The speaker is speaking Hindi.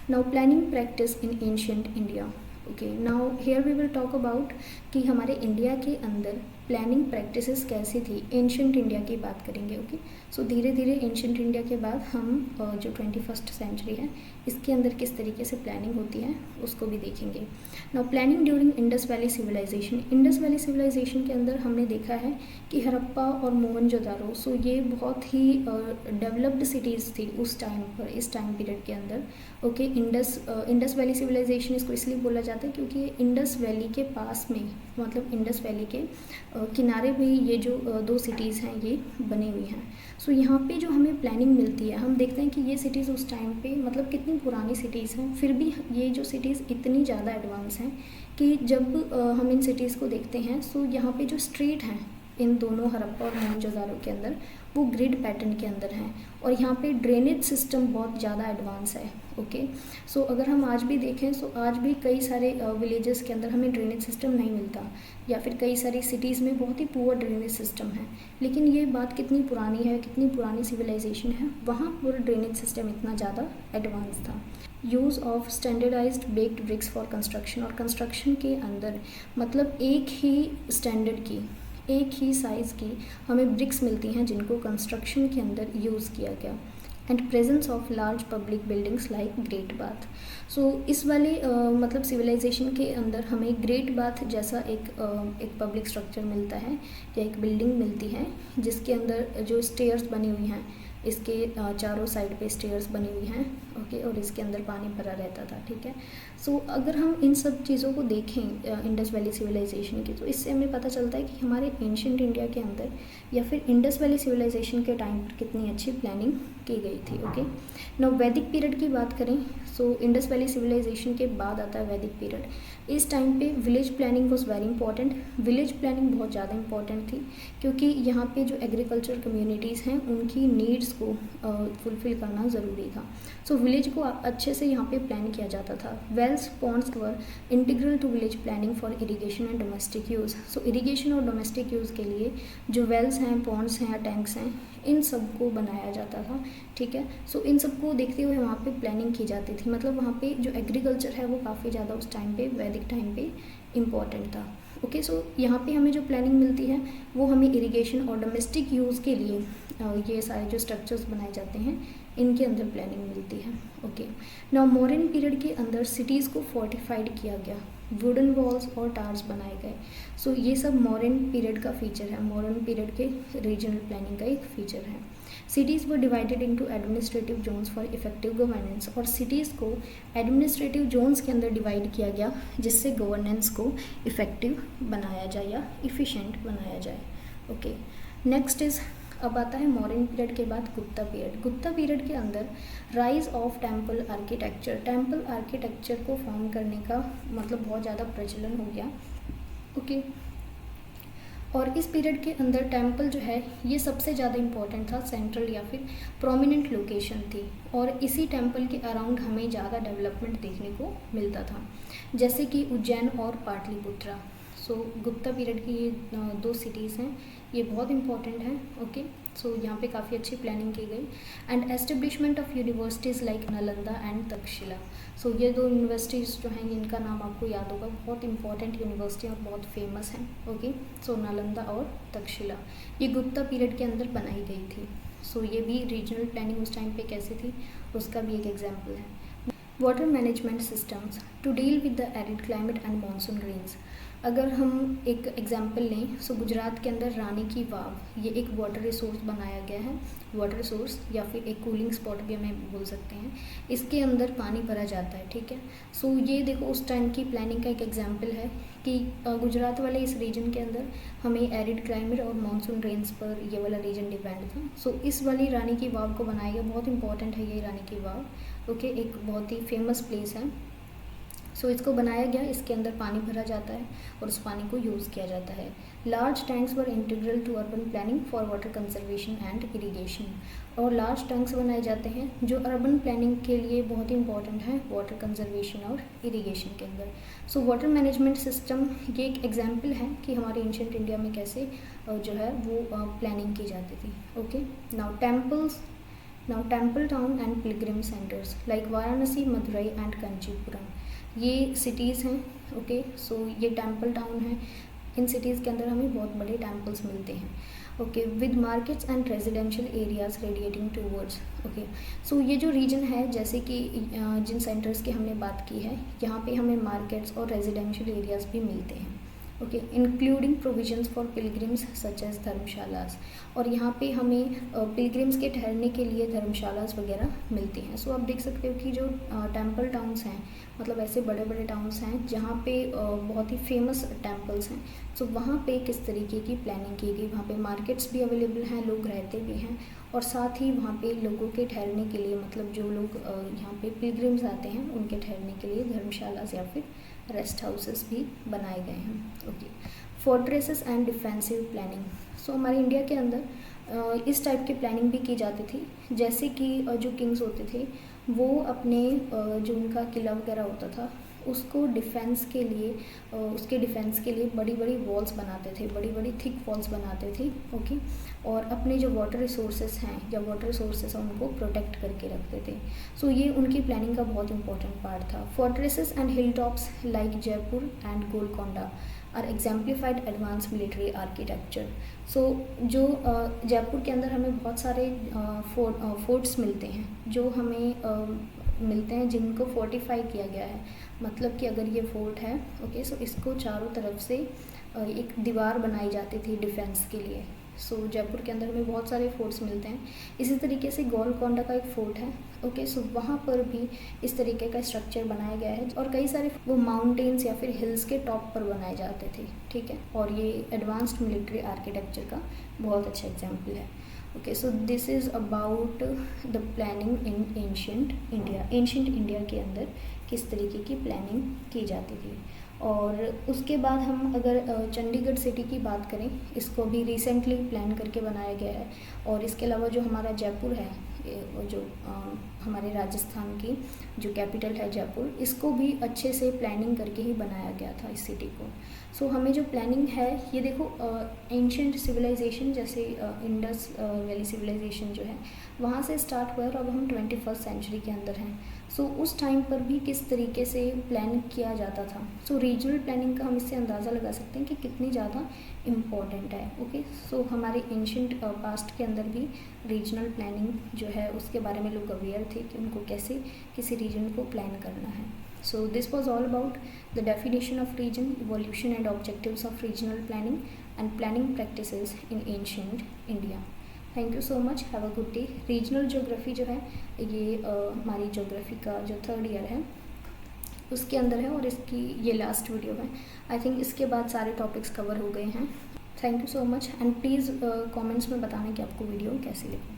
Now planning practice in ancient India. Okay, now here we will talk about कि हमारे इंडिया के अंदर प्लानिंग प्रैक्टिसेस कैसी थी। एंशंट इंडिया की बात करेंगे। ओके, सो धीरे धीरे एंशंट इंडिया के बाद हम जो 21st सेंचुरी है इसके अंदर किस तरीके से प्लानिंग होती है उसको भी देखेंगे। Now planning during Indus valley civilisation. Indus valley civilisation के अंदर हमने देखा है कि हड़प्पा और मोहनजोदारो, सो ये बहुत ही डेवलप्ड सिटीज़ थी उस टाइम पर, इस टाइम पीरियड के अंदर। ओके, इंडस वैली सिविलाइजेशन इसको इसलिए बोला जाता है क्योंकि ये इंडस वैली के पास में, मतलब इंडस वैली के किनारे पे ये जो दो सिटीज़ हैं ये बनी हुई हैं। सो यहाँ पे जो हमें प्लानिंग मिलती है, हम देखते हैं कि ये सिटीज़ उस टाइम पे मतलब कितनी पुरानी सिटीज़ हैं, फिर भी ये जो सिटीज़ इतनी ज़्यादा एडवांस हैं कि जब हम इन सिटीज़ को देखते हैं, सो यहाँ पे जो स्ट्रीट हैं इन दोनों हड़प्पा और मोहनजोदारो के अंदर वो ग्रिड पैटर्न के अंदर हैं, और यहाँ पे ड्रेनेज सिस्टम बहुत ज़्यादा एडवांस है। ओके, सो अगर हम आज भी देखें तो आज भी कई सारे विलेजेस के अंदर हमें ड्रेनेज सिस्टम नहीं मिलता, या फिर कई सारी सिटीज़ में बहुत ही पुअर ड्रेनेज सिस्टम है। लेकिन ये बात कितनी पुरानी है, कितनी पुरानी सिविलाइजेशन है, वहाँ पूरा ड्रेनेज सिस्टम इतना ज़्यादा एडवांस था। Use of standardised baked bricks for construction, और कंस्ट्रक्शन के अंदर मतलब एक ही स्टैंडर्ड की, एक ही साइज़ की हमें ब्रिक्स मिलती हैं जिनको कंस्ट्रक्शन के अंदर यूज़ किया गया। And presence of large public buildings like great bath. So इस वाले मतलब सिविलाइजेशन के अंदर हमें ग्रेट बाथ जैसा एक पब्लिक स्ट्रक्चर मिलता है, या एक बिल्डिंग मिलती है जिसके अंदर जो स्टेयर्स बनी हुई हैं, इसके चारों साइड पे स्टेयर्स बनी हुई हैं। ओके, और इसके अंदर पानी भरा रहता था। ठीक है, सो अगर हम इन सब चीज़ों को देखें इंडस वैली सिविलाइजेशन की, तो इससे हमें पता चलता है कि हमारे एंशिएंट इंडिया के अंदर या फिर इंडस वैली सिविलाइजेशन के टाइम पर कितनी अच्छी प्लानिंग की गई थी। ओके, नाउ वैदिक पीरियड की बात करें, सो इंडस वैली सिविलाइजेशन के बाद आता है वैदिक पीरियड। इस टाइम पे village planning was very important. Village planning बहुत ज़्यादा इंपॉर्टेंट थी क्योंकि यहाँ पे जो एग्रीकल्चर कम्युनिटीज़ हैं उनकी नीड्स को फुलफ़िल करना ज़रूरी था। सो विलेज को अच्छे से यहाँ पे प्लान किया जाता था। Wells ponds were integral to village planning for irrigation and domestic use. So irrigation और डोमेस्टिक यूज़ के लिए जो वेल्स हैं, पॉन्ड्स हैं, टैंक्स हैं, इन सब को बनाया जाता था। ठीक है, सो इन सब को देखते हुए वहाँ पे प्लानिंग की जाती थी। मतलब वहाँ पे जो एग्रीकल्चर है वो काफ़ी ज़्यादा उस टाइम पे, वैदिक टाइम पे इम्पॉर्टेंट था। ओके, सो यहाँ पे हमें जो प्लानिंग मिलती है वो हमें इरिगेशन और डोमेस्टिक यूज़ के लिए ये सारे जो स्ट्रक्चर्स बनाए जाते हैं इनके अंदर प्लानिंग मिलती है। ओके, नाउ मॉडर्न पीरियड के अंदर सिटीज़ को फोर्टिफाइड किया गया, वुडन वॉल्स और टावर्स बनाए गए। सो ये सब मॉडर्न पीरियड का फीचर है, मॉडर्न पीरियड के रीजनल प्लानिंग का एक फीचर है। Cities were divided into administrative Jones for effective governance, और सिटीज़ को एडमिनिस्ट्रेटिव जोन्स के अंदर डिवाइड किया गया जिससे गवर्नेंस को इफ़ेक्टिव बनाया जाए या इफ़िशेंट बनाया जाए। ओके, नेक्स्ट इज़, अब आता है मॉडर्न पीरियड के बाद गुप्ता पीरियड। गुप्ता पीरियड के अंदर rise of temple architecture, temple architecture को फॉर्म करने का मतलब बहुत ज़्यादा प्रचलन हो गया। ओके, और इस पीरियड के अंदर टेम्पल जो है ये सबसे ज़्यादा इम्पॉर्टेंट था, सेंट्रल या फिर प्रोमिनेंट लोकेशन थी, और इसी टेम्पल के अराउंड हमें ज़्यादा डेवलपमेंट देखने को मिलता था, जैसे कि उज्जैन और पाटलिपुत्रा। सो गुप्ता पीरियड की ये दो सिटीज़ हैं, ये बहुत इंपॉर्टेंट हैं। ओके, सो यहाँ पे काफ़ी अच्छी प्लानिंग की गई। And establishment of universities like Nalanda and Takshashila. So ये दो यूनिवर्सिटीज़ जो हैं इनका नाम आपको याद होगा, बहुत इंपॉर्टेंट यूनिवर्सिटी और बहुत फेमस हैं। ओके, सो नालंदा और तक्षशिला ये गुप्ता पीरियड के अंदर बनाई गई थी। सो ये भी रीजनल प्लानिंग उस टाइम पे कैसे थी उसका भी एक एग्जाम्पल है। Water management systems to deal with the arid climate and monsoon rains. अगर हम एक एग्जांपल लें, सो गुजरात के अंदर रानी की वाव ये एक वाटर रिसोर्स बनाया गया है, वाटर रिसोर्स या फिर एक कूलिंग स्पॉट भी हमें बोल सकते हैं। इसके अंदर पानी भरा जाता है। ठीक है, सो ये देखो उस टाइम की प्लानिंग का एक एग्जांपल है कि गुजरात वाले इस रीजन के अंदर हमें एरिड क्लाइमेट और मानसून रेन्स पर ये वाला रीजन डिपेंड था। सो इस वाली रानी की वाव को बनाया गया, बहुत इंपॉर्टेंट है ये रानी की वाव। ओके, एक बहुत ही फेमस प्लेस है। सो इसको बनाया गया, इसके अंदर पानी भरा जाता है और उस पानी को यूज़ किया जाता है। Large tanks were integral to urban planning for water conservation and irrigation, और लार्ज टैंक्स बनाए जाते हैं जो अर्बन प्लानिंग के लिए बहुत ही इंपॉर्टेंट है वाटर कंजर्वेशन और इरिगेशन के अंदर। सो वाटर मैनेजमेंट सिस्टम ये एक एग्जाम्पल है कि हमारे एंशिएंट इंडिया में कैसे जो है वो प्लानिंग की जाती थी। Okay, now temples now temple town and Pilgrim centres like Varanasi, Madurai and Kanchipuram, ये सिटीज़ हैं। ओके, सो ये टेम्पल टाउन है। इन सिटीज़ के अंदर हमें बहुत बड़े टेम्पल्स मिलते हैं। Okay, with markets and residential areas radiating towards. Okay, so ये जो रीजन है, जैसे कि जिन सेंटर्स की हमने बात की है, यहाँ पे हमें मार्केट्स और रेजिडेंशियल एरियाज भी मिलते हैं। Okay, including provisions for pilgrims such as dharamshalas, और यहाँ पे हमें पिलग्रिम्स के ठहरने के लिए धर्मशालास वगैरह मिलती हैं। सो आप देख सकते हो कि जो टेम्पल टाउन्स हैं, मतलब ऐसे बड़े बड़े टाउन्स हैं जहाँ पे बहुत ही फेमस टेम्पल्स हैं। सो वहाँ पे किस तरीके की प्लानिंग की गई, वहाँ पे मार्केट्स भी अवेलेबल हैं, लोग रहते भी हैं, और साथ ही वहाँ पे लोगों के ठहरने के लिए, मतलब जो लोग यहाँ पे पिलग्रिम्स आते हैं उनके ठहरने के लिए धर्मशालास या फिर रेस्ट हाउसेस भी बनाए गए हैं। Okay, fortresses and defensive planning. So हमारे इंडिया के अंदर इस टाइप की प्लानिंग भी की जाती थी, जैसे कि जो किंग्स होते थे वो अपने जो उनका किला वगैरह होता था उसको डिफेंस के लिए, उसके डिफेंस के लिए बड़ी बड़ी वॉल्स बनाते थे, बड़ी बड़ी थिक वॉल्स बनाते थे। ओके, और अपने जो वाटर रिसोर्सेज हैं या वाटर रिसोर्सेज हैं उनको प्रोटेक्ट करके रखते थे। सो ये उनकी प्लानिंग का बहुत इंपॉर्टेंट पार्ट था। Fortresses and hill tops like Jaipur and Golconda are exemplified advance military architecture. So जो जयपुर के अंदर हमें बहुत सारे फोर्ट्स मिलते हैं जो हमें मिलते हैं जिनको फोर्टिफाई किया गया है। मतलब कि अगर ये फोर्ट है, ओके, सो इसको चारों तरफ से एक दीवार बनाई जाती थी डिफेंस के लिए। सो जयपुर के अंदर हमें बहुत सारे फोर्ट्स मिलते हैं। इसी तरीके से गोलकोंडा का एक फोर्ट है। ओके, सो वहाँ पर भी इस तरीके का स्ट्रक्चर बनाया गया है, और कई सारे वो माउंटेन्स या फिर हिल्स के टॉप पर बनाए जाते थे। ठीक है, और ये एडवांस्ड मिलिट्री आर्किटेक्चर का बहुत अच्छा एग्जाम्पल है। Okay, so this is about the planning in ancient India. Ancient India के अंदर किस तरीके की प्लानिंग की जाती थी। और उसके बाद हम अगर चंडीगढ़ सिटी की बात करें, इसको भी रिसेंटली प्लान करके बनाया गया है। और इसके अलावा जो हमारा जयपुर है, जो हमारे राजस्थान की जो कैपिटल है जयपुर, इसको भी अच्छे से प्लानिंग करके ही बनाया गया था इस सिटी को। सो हमें जो प्लानिंग है, ये देखो एंशिएंट सिविलाइजेशन जैसे इंडस वैली सिविलाइजेशन जो है वहाँ से स्टार्ट हुआ है, और अब हम 21st सेंचुरी के अंदर हैं। सो उस टाइम पर भी किस तरीके से प्लान किया जाता था। सो रीजनल प्लानिंग का हम इससे अंदाज़ा लगा सकते हैं कि कितनी ज़्यादा इम्पॉर्टेंट है। ओके, सो हमारे एंशिएंट पास्ट के अंदर भी रीजनल प्लानिंग जो है उसके बारे में लोग अवेयर थे कि उनको कैसे किसी रीजन को प्लान करना है। So this was all about the definition of region, evolution and objectives of regional planning and planning practices in ancient India. Thank you so much, have a good day. Regional geography जो है ये हमारी ज्योग्राफी का जो 3rd ईयर है उसके अंदर है, और इसकी ये लास्ट वीडियो है। आई थिंक इसके बाद सारे टॉपिक्स कवर हो गए हैं। Thank you so much, and please comments में बताना कि आपको वीडियो कैसी लगी।